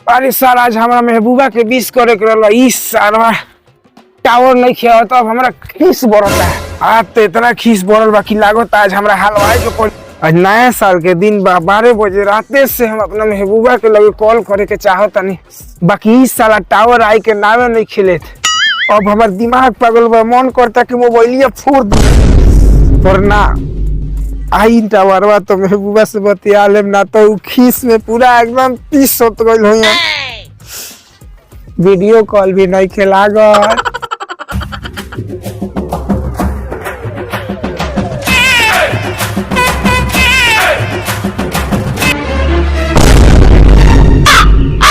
अरे सर आज हमारा महबूबा के 20 करे के रहला इस सारा टावर नहीं खेला तो अब हमारा खीस बढ़ता है। आज तो इतना खीस बढ़ल बाकी लागत आज हमारा हलवाई के पड़। आज नया साल के दिन 12 बजे राते से हम अपना महबूबा के लगे कॉल करे के चाहता नहीं, बाकी इस साल टावर आई के नावे नहीं खेले थे। अब हमार दिमाग पागल बा, मन करता कि मोबाइलिया फोड़ दूं पर ना आई टावरवा तो महबूबा से बतिया लेम ना तो खीस में पूरा एकदम 30 होत गइल होई। वीडियो कॉल भी नहीं खेला गए।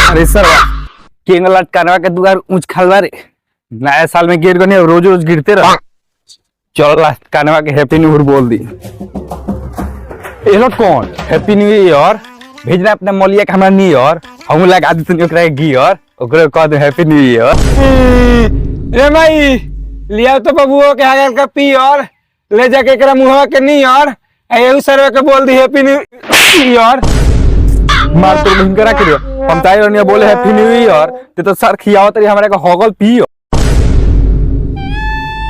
अरे सर केंगल लटकानवा के दुआर ऊंच खलवा रे, नया साल में गिर गने रोज रोज गिरते रह। चल लटकानवा के हैप्पी न्यू ईयर बोल दी। ये लोग कौन हैप्पी न्यू ईयर भेजना अपने मौलिया के हमरा न्यू ईयर हम लगा दी तनी ओकरा गियर ओकरे कह दे हैप्पी न्यू ईयर। ए भाई लिया तो बबुओ के हाल का पियर ले जाके एकरा मुंहवा के न्यूयर एहू सरवा के बोल दी हैप्पी न्यू ईयर। मार तो बहिन करा के हम ताई रनिया बोले हैप्पी न्यू ईयर ते तो सर खियावत रही हमरा के होगल पियो।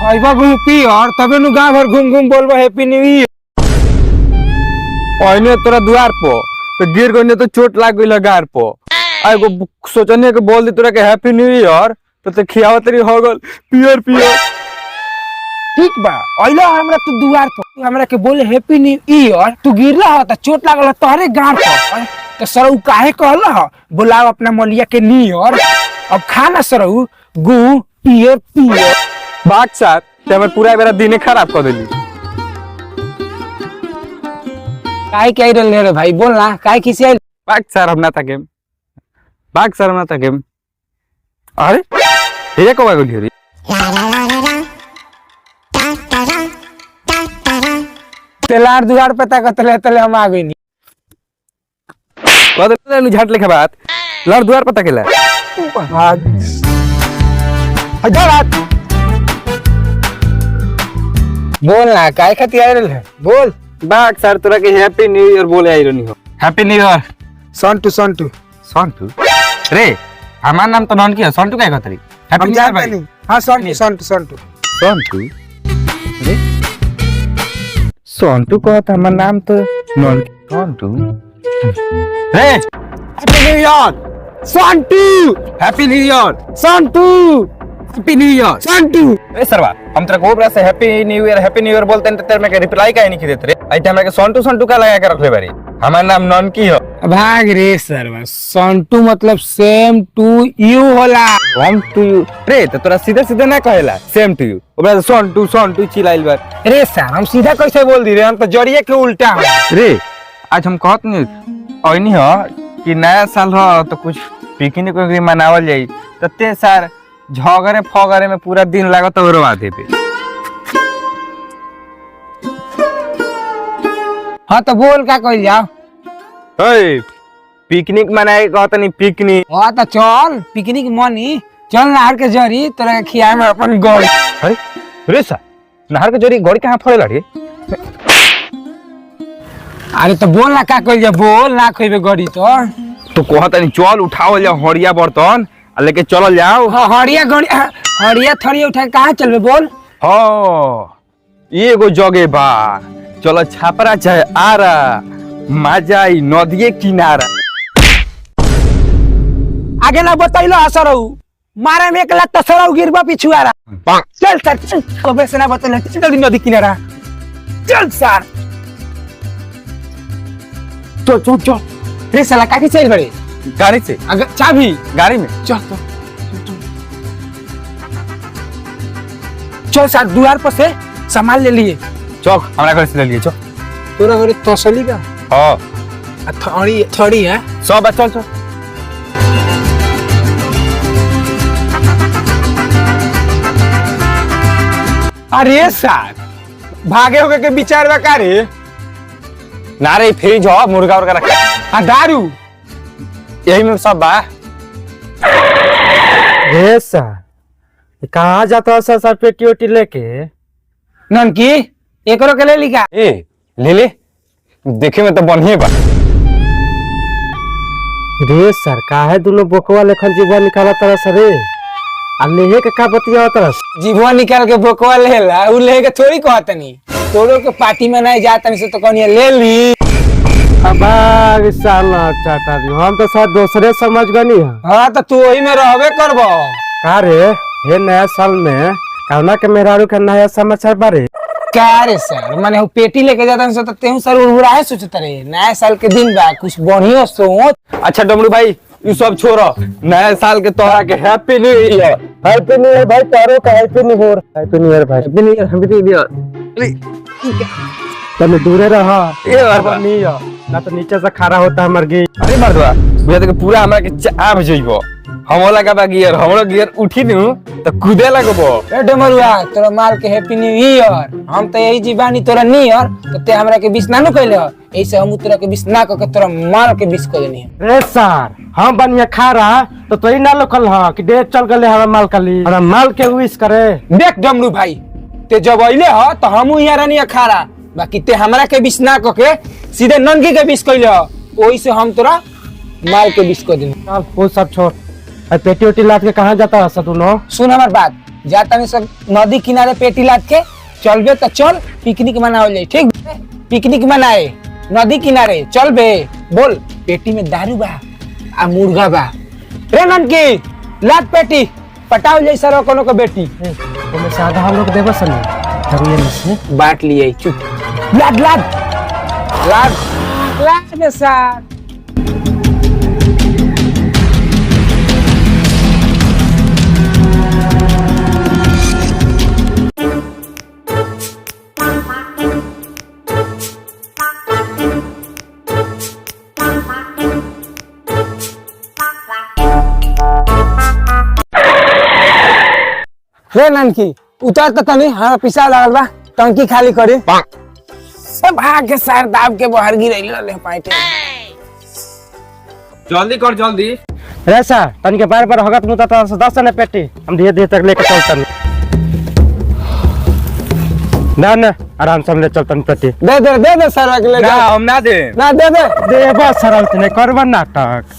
हाय बाबू पियर तबे नु गांव भर घूम घूम बोलबो हैप्पी न्यू ईयर। ओइने तोरा द्वार पे तो गिर गने तो चोट लाग गइल गार पे। एगो सोचने के बोल दी तोरा के हैप्पी न्यू ईयर तो खियावत रही होगल पियर पियर। ठीक बा आइलो हमरा तू दुआर पर हमरा के बोले हैप्पी न्यू ईयर तू गिरला ह त चोट लागल तोहरे गार पर तो सरऊ काहे कहला ह बुलाओ अपना मलिया के न्यूयर। अब खाना सरऊ गु पियर पियर बात साथ ते हमर पूरा बेरा दिने खराब कर देली। काहे कह रहले रे भाई बोल ना काहे किसी आइल। बात सर हम ना ताके बात सर हम ना ताके। अरे ये कब गेली रे तेलार दुआर पे ताकतले तले हम आ गइनी। कदे नु झाट लेखे बात लड़ द्वार पता केला बोल ना काहे खातिर आइल है बोल। बाग सर तोरा के हैप्पी न्यू ईयर बोले आई रहनी हो। Happy new year Santu Santu Santu रे हमार नाम तो नॉन की है संटू काय कहतरी हैप्पी न्यू ईयर भाई। हां संटू संटू संटू संटू रे संटू कहत हमार नाम तो नॉन संटू रे happy new year Santu happy new year Santu happy new year Santu. ए सरवा हम तेरे को बड़ा से हैप्पी न्यू ईयर बोलते हैं तो तेरे में के रिप्लाई काहे नहीं देते रे। आई हमरा के संटू संटू का लगा के रखले बारी हमार नाम नॉन की हो। भाग रे सरवा संटू मतलब सेम टू यू होला। हम टू यू रे तो तोरा सीधा सीधा ना कहेला सेम टू यू ओबरा संटू संटू चिल्लाइल बा रे सर हम सीधा कैसे बोल दी रे हम तो जड़िए के उल्टा रे। आज हम कहत नहीं ओइनी हो कि नया साल हो तो कुछ पिकनिक वगैरह मनावल जाई तो ते सर झगड़े फगड़े में पूरा दिन लागत और बाते पे। हाँ तो बोल का कइल जाओ। ओए पिकनिक मनाए कहत नहीं पिकनिक। हाँ तो चल पिकनिक मनी चल नहर के जरी तोरा के खियाए में अपन गोल। अरे रे सर नहर के जोरी गोड़ी कहां फड़े लड़ी। अरे तो बोल ना का कइल जा बोल ना खइबे गड़ी तो कहत नहीं चल उठाओ जा हड़िया बर्तन लेके चल जाओ। हाँ हड़िया गड़ी हड़िया थड़िया उठा के कहाँ चलबे बोल। हाँ एगो जगह बा चलो छापरा चाहे आरा मजाई नदिये किनारा। आगे ना बतैलो असरऊ मारे में एक लात तसरऊ गिरबा पिछुआरा। चल सर चल कबे से ना बतैलो चल नदी किनारा चल सर चल चल चल। रे साला काकी चल बड़े गाड़ी से अगर चाबी गाड़ी में चल तो चल सर द्वार पर से सामान ले लिए चौक हमरा घर से ले लिए चौक तोरा घरे तसली बा। हां थड़ी थड़ी है सब चल चल। अरे सर भागे होके के विचार बा का रे ना रे फ्रिज हो मुर्गा और रखा आ दारू यही में सब बा। रे सर कहाँ जाता है सर पेटी ओटी लेके ननकी एकरो के ले लिखा ए, ले ले देखे में तो बढ़िया बा। रे सर काहे दोनों बोकवा लेखन जीवन निकाला तरह से रे लेहे के का बतिया तरह जीभवा निकाल के बोकवा लेला उ लेहे के थोड़ी कहतनी तोरो के पार्टी में नहीं जातनी से तो कहनी ले ली। अबाग साला चाटा दी हम तो शायद दूसरे समझ गनी है। हाँ तो तू वही में रहबे करबो का रे हे नया साल में कौना के मेहरारू के नया समाचार बारे क्या रे सर माने वो पेटी लेके जाता से तो तेहू सर उड़ाए सोचत रे नया साल के दिन बा कुछ बढ़िया सोच। अच्छा डमरू भाई ये सब छोड़ो, नए साल के तोहरा के happy new year. Happy new year भाई तारो का happy new year happy new year भाई happy new year happy new year. तने दूरे रहा ये बार नहीं है ना तो नीचे से खड़ा होता है मरगी। अरे मर्दवा बुझा तो पूरा हमरा के चाप जइबो हमला का बा गियर हमरो गियर उठी नु तो कूदे लगबो। ए डमरुआ तोरा माल के हैप्पी न्यू ईयर हम तो यही जीवानी तोरा न्यू ईयर तो ते हमरा के विश ना नु कइले ऐसे हम तोरा के विश ना क के तोरा माल के विश कर देनी रे सर हम बनिया खा रहा तो तोई ना लोकल हां कि डेट चल गले हमारा माल कली हमारा माल के विश करे। देख डमरू भाई ते जब अइले ह तो हमहू यहाँ रहनी खारा बाकी ते हमरा के विश ना क के सीधे ननकी के विश कइले ओही से हम तोरा माल के विश कर देनी। चल वो सब छोड़ पेटी उटी लाद के कहाँ जाता है सतुनो सुन हमार बात जाता नहीं सब नदी किनारे पेटी लाद के चलबे तो चल पिकनिक मनाओ ले ठीक पिकनिक मनाए नदी किनारे चल बे बोल पेटी में दारू बा आ मुर्गा बा रे ननकी लाद पेटी पटाओ जैसा रो कोनो को बेटी तुम्हें सादा हम लोग देबो सनी दारू ये से बांट लिए चुप लाद लाद लाद लाद में साथ रे ननकी उतर तो तनी हमारा पीछा लागल बा टंकी खाली करे सब भाग के सार दाब के बाहर गिरैल ले पाइटे जल्दी कर जल्दी रे सर तन के बार बार हगत मुता तो 10 ने पेटी हम धीरे धीरे तक लेके चलतन ना आराम से हम ले चलतन पेटी दे सर अगले ना हम ना दे दे बस सर तने करबा नाटक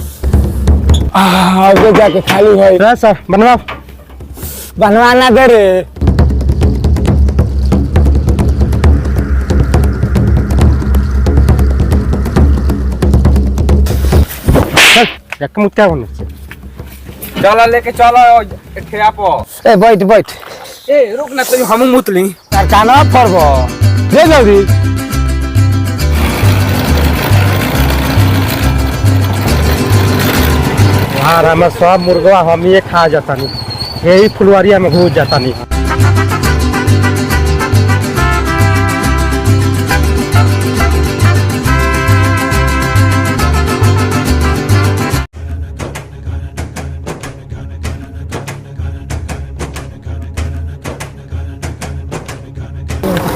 आगे जाके खाली है रे सर बनवाना दे रे एक मुत्या बन चला लेके चलो ठेया पो ए बैठ ए रुक ना तो हम मुतली काना फरबो दे जल्दी यार हम सब मुर्गा हम ये खा जाता नहीं यही फुलवारिया में घुस जाता नहीं।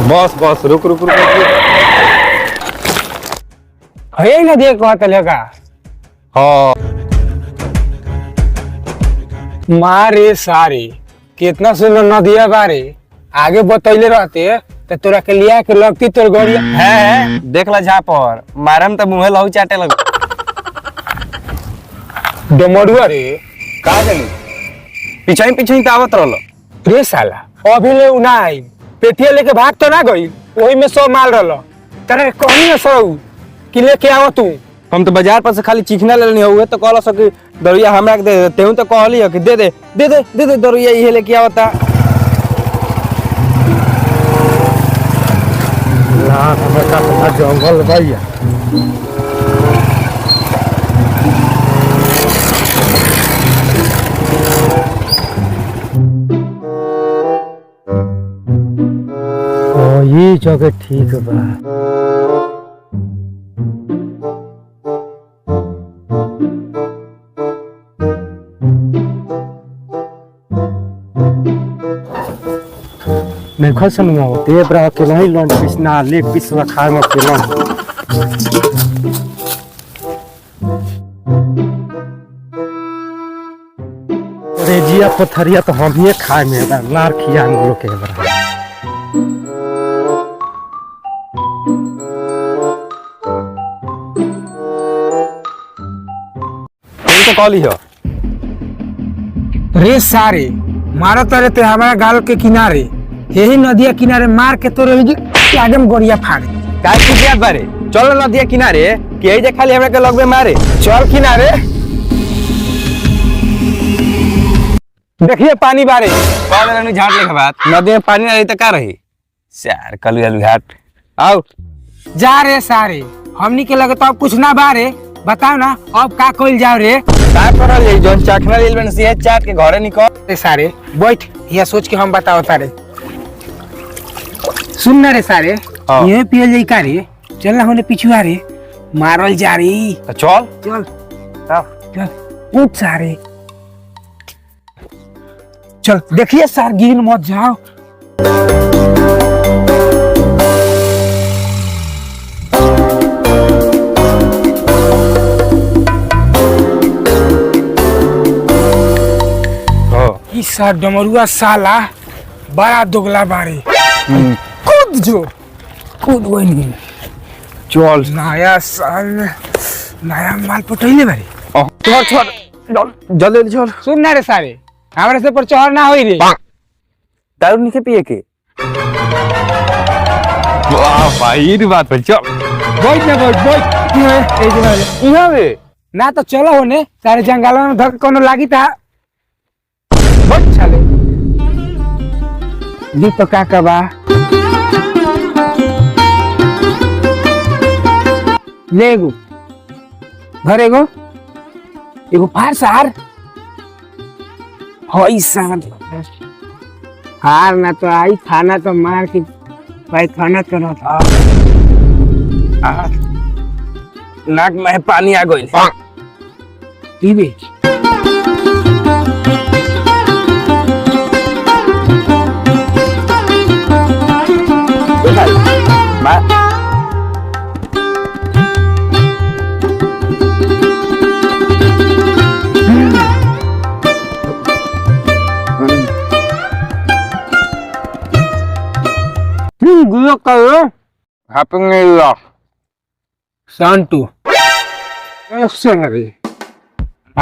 बस रुक है ना देख कहत लेगा हाँ मारे सारे कितना सुंदर नदिया बारे आगे बतैले रहते तो तोरा के लिया के लगती तोर गड़िया है देख ला जा पर मारम तो मुंह लहू चाटे लग डमरुआ रे का जानी पीछे ही आवत रहलो रे साला अभी ले उनाई पेटिया लेके भाग तो ना गई वही में सो माल रहलो तेरे कहनी ना सो कि लेके आओ तू हम तो बाजार पर से खाली चिकना लेनी हुए तो कहला सकी दरुया हमरा के दे देते हूं तो कहली कि दे दे दरुया ये लेके आवता ना हमें का जंगल भैया ये जगह ठीक बा मैं खसन में होते ये ब्रा के नहीं लौंड पिसना लेक पिसवा खाए में के लौंड रेजिया पथरिया तो हम ही खाए में लार खिया हम लोग के बरा से कॉल ही हो। रे सारे मारो तारे ते हमारा गाल के किनारे, यही नदिया किनारे मार के तोरे एकदम गोरिया फाड़े। काय की याद बारे चलो नदिया किनारे कि यही जे खाली हमरा के लगबे मारे। चल किनारे देखिए पानी बारे कॉल रहनी झाट लेके बात नदी में पानी ना रही तो का रही यार कलू आलू घाट आओ जा रे सारे, हमनी के लगे तो अब कुछ ना बारे, बताओ ना अब का कइल जाओ रे। का करल जाई जोन चाखना लेल बन से चाट के घरे निकल। रे सारे बैठ यहाँ सोच के हम बताओ तारे। सुन ना रे सारे, हाँ। ये पियल जाई का रे, चल ना होने पिछुआ रे, मारल जा री। तो चल चल आओ चल उठ सारे, चल देखिए सार गिर मत जाओ। इस सार डमरुआ साला बड़ा दोगला बारे, कूद जो कूद बन गई। चल नया साल में नया माल पटैले बारे। चल चल जल्दी चल। सुन ना रे सारे, हमारे से पर चढ़ ना होई रे। दारू नहीं पिए के वाह भाई ये बात पर चल बैठ ना बैठ इहां बे ना तो चलो होने सारे जंगल में धक कोनो लागी था बैठ चले दी तो का कबा लेगो घरे गो एगो फार सार होई सार हार ना तो आई खाना तो मार के भाई खाना तो ना था नाक में पानी आ गइल पीबे गुलो करो हैप्पी न्यू ईयर शांतु रे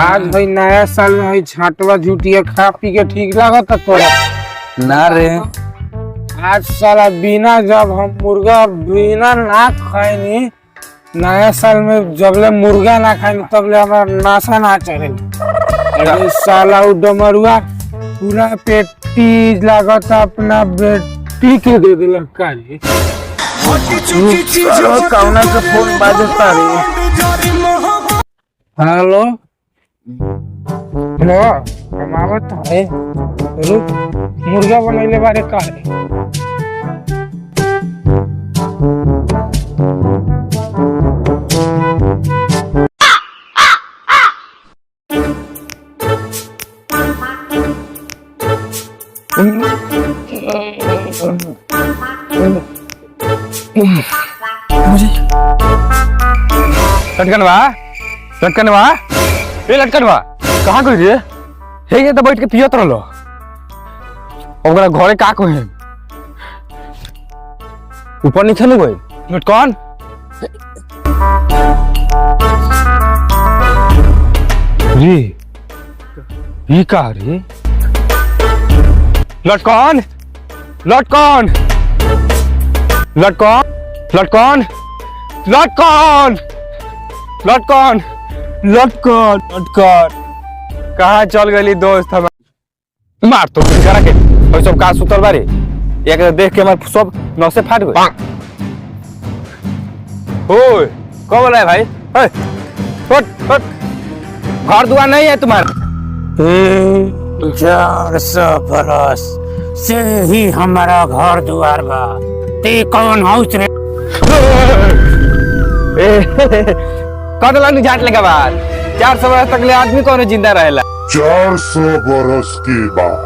आज भाई नया साल में भाई छाटवा झूठिया खा पी के ठीक लागत तोरा ना रे आज साला बिना जब हम मुर्गा बिना ना खाएनी नया साल में जबले मुर्गा ना खाएनी तबले हमारा नासा ना चढ़े। अरे साला उ डमरुआ पूरा पेटी लागत अपना बेटी के दे दिलक का रे। कौना के फोन बाजता रे। हेलो हेलो कमावत है रुक मुर्गा बनैले बारे का है लटकनवा ए लटकनवा कहाँ गई रे हे ये तो बैठ के पियत रहलो ओकरा घरे का कहे ऊपर नीचे नहीं गई लटकन रे ये का रे लटकन लटकन लटकन लटकन लटकन लटकन लटकन लटकन कहाँ चल गई दोस्त हम मार तो तुम करा के और सब का सुतल बारे एक देख के हमारे सब नसे फाट गए ओए कौन बोला है भाई ओए फट फट घर दुआर नहीं है तुम्हारा 400 बरस से ही हमारा घर दुआर बा ते कौन हाउस रे कद लानी झाट लगा बात 400 बरस तक ले आदमी कौन जिंदा रहेला 400 बरस के बाद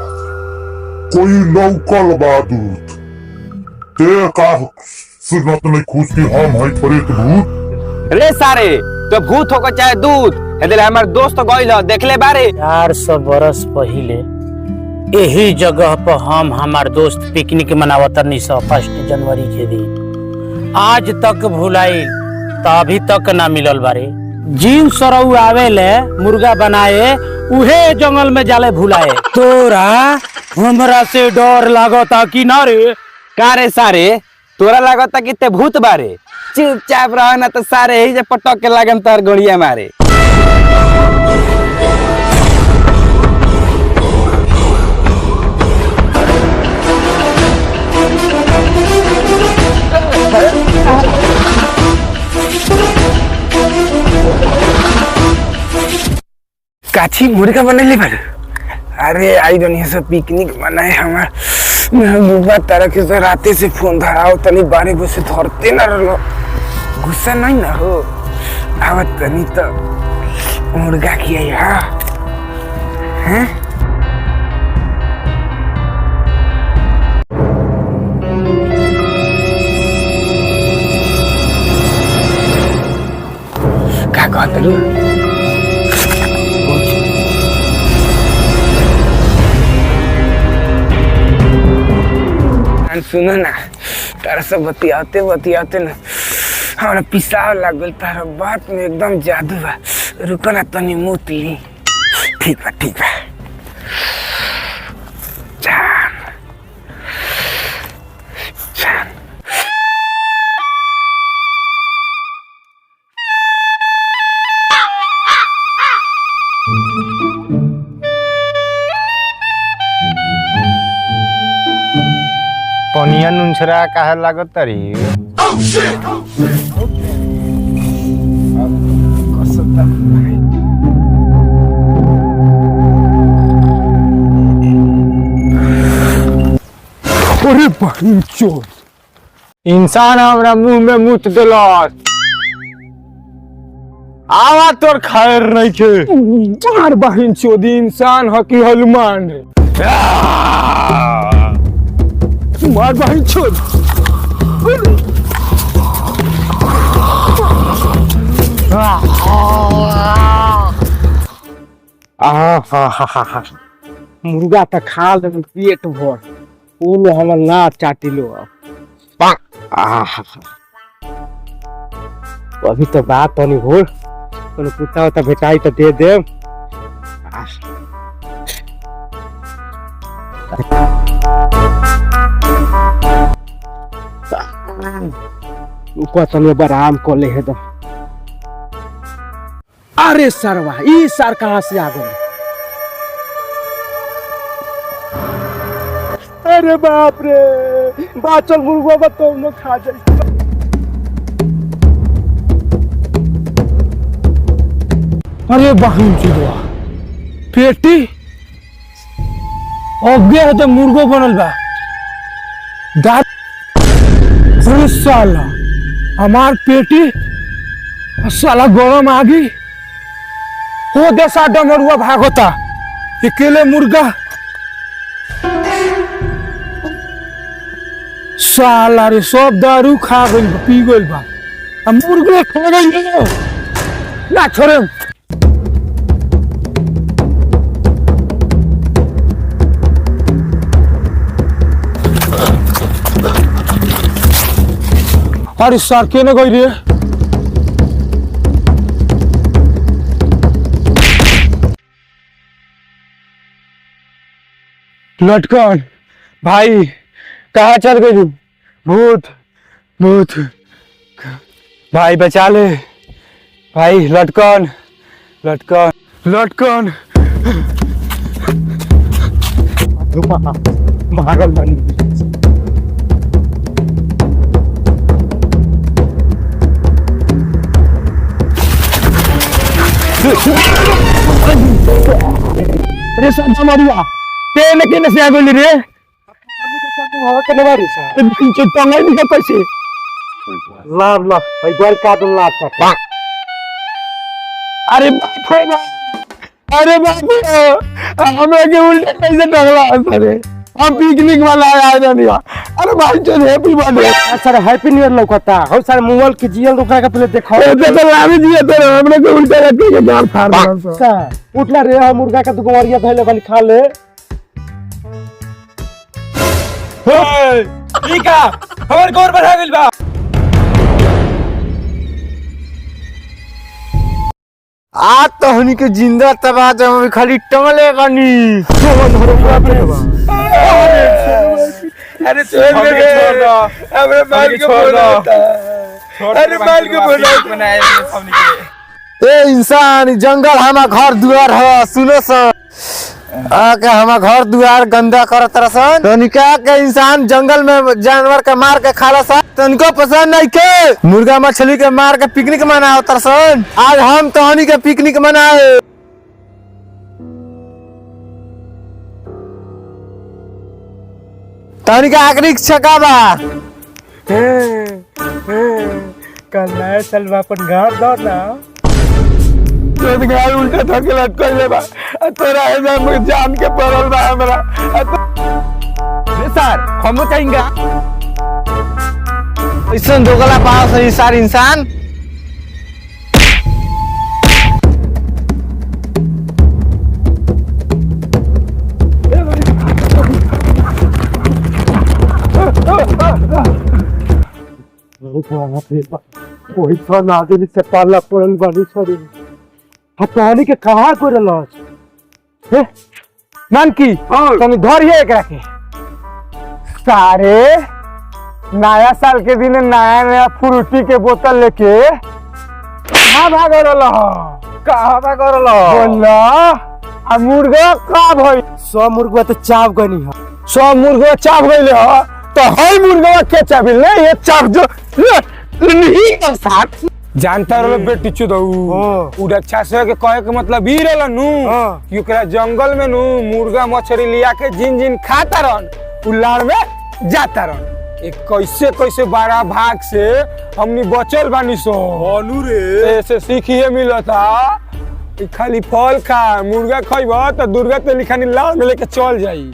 कोई लौकल बादूत ते का सुनत नहीं खुश की हम है प्रेत भूत रे सारे तो भूत हो चाहे दूध हेदे हमार दोस्त गइल देखले बारे 400 बरस पहले यही जगह पर हम हमार दोस्त पिकनिक मनावत नहीं 1 जनवरी के दिन आज तक भुलाई तो अभी तक ना मिलल बारे जीन सरऊ आवेले मुर्गा बनाए उहे जंगल में जाले भुलाए। तोरा हमरा से डर लागता कि ना रे? कारे सारे तोरा लागता कि ते भूत बारे, चुपचाप रह ना तो सारे ही जे पटक के लागन तार गोड़िया मारे। काची मुर्गा बनैले बारे? अरे आई दुनिया से पिकनिक मनाए हमार महबूबा तारा के तो राते से फोन धराओ तनी बारे बसे धरते ना रहो, गुस्सा नहीं ना हो। आवत तनी तो मुर्गा किया यहाँ हैं? क्या कहते हो? सुनो ना, तारा सब बतियाते बतियाते ना हमारा पिसाव लागल, तारा बात में एकदम जादू बा। रुको ना तनी मुत ली। ठीक बा ठीक बा। जान जान पनिया नुनछरा काहे लागत तारी? अरे बहन चोद, इंसान हमरा मुंह में मुत देलस। आवा तोर खैर नहीं के। मार बहन चोद, इंसान हकी हनुमान रे। मार बहन चोद। मुर्गा तो खा ले पेट भर, उ हमर ना चाटिलो। अभी तो बात तनी हो, कोनो कुत्ता उता भेटाई तो दे दे। ऊपर तनी आराम कर ले है। अरे सरवा, ई सर कहाँ से आ गए? अरे बाप रे, बाचल मुर्गा बताओ न खा जाए। अरे बहन चोदवा, पेटी अगे है तो मुर्गो बनल बा। दाद अरे साला हमार पेटी साला गरम आगी हो दे। साडा मरुआ भागता अकेले मुर्गा साला रे सब दारू खा गइल बा, पी गइल बा। अब मुर्गा खा गइल ना छोड़े। अरे सर के न गई रे? लटकन भाई कहाँ चल गई? भूत भूत भाई बचा ले भाई। लटकन लटकन लटकन भागल बनी। अरे सब मरिया ते ने के से आगोली रे? हवा के नवारी सा पीछे टंगाई भी कैसे लाभ ला भाई गोल का दो लाभ का। अरे बाप रे बाप, अरे बाप रे हमें के उल्टे कैसे टंगला अरे? हम पिकनिक वाला आया नहीं। अरे भाई जो हैप्पी बर्थडे सर, हैप्पी न्यू ईयर लौकता हो सर। मोबाइल के जीएल रुका का पहले देखो तो लावे दिए तो हमने को उल्टा रख के जान फाड़ दिया सर। उठला रे हम मुर्गा का दुगवारिया धइले बन खा ले। ठीक है हमर गोर बढ़ा गेल बा। आज तो हनी के जिंदा तबाह जब हम खाली टंगले बनी। अरे छोड़ दो, अबे माल के बोला अरे माल के बोला ए इंसान जंगल हमार घर दुआर है, सुनो सन आके हमार घर दुआर गंदा कर तरसन। तनिका के इंसान जंगल में जानवर के मार के खाला सा, तनिको पसंद नहीं के मुर्गा मछली के मार के पिकनिक मनाओ तरसन। आज हम तहनी के पिकनिक मनाए। तहनी के आखिरी इच्छा का बा? कल नया साल में अपन घर दो ना। गाय उल्टा थके लटकल बा तोरा है जान के पड़ल बा हमरा। सर हम कहेंगे ऐसा दोगला पास है सार इंसान। कोई सन आदमी से पाला पड़ल बानी सरी। हटानी के कहाँ को रलस मान की तनी धरिए एकरा के सारे नया साल के दिन नया नया फ्रूटी के बोतल लेके कहाँ भाग रहा कहाँ भाग बोला आ मुर्गा का भाई 100 मुर्गा तो चाप गनी है। 100 मुर्गा चाप गइले ह तो हई मुर्गा के चाबिल ने ये चाप जो नहीं तो साथ जानता रहो बेटी चुदऊ उ रक्षा से के कहे के मतलब ई रहल नु कि ओकरा जंगल में नु मुर्गा मछली लिया के जिन जिन खाता रहन उलाड़ में जाता रहन। एक कैसे कैसे बड़ा भाग से हमनी बचल बानी सो हानु रे ऐसे सीखिए मिलता। खाली फल खा मुर्गा खइबा तो दुर्गा तेली खानी लाड़ में लेके चल जाई।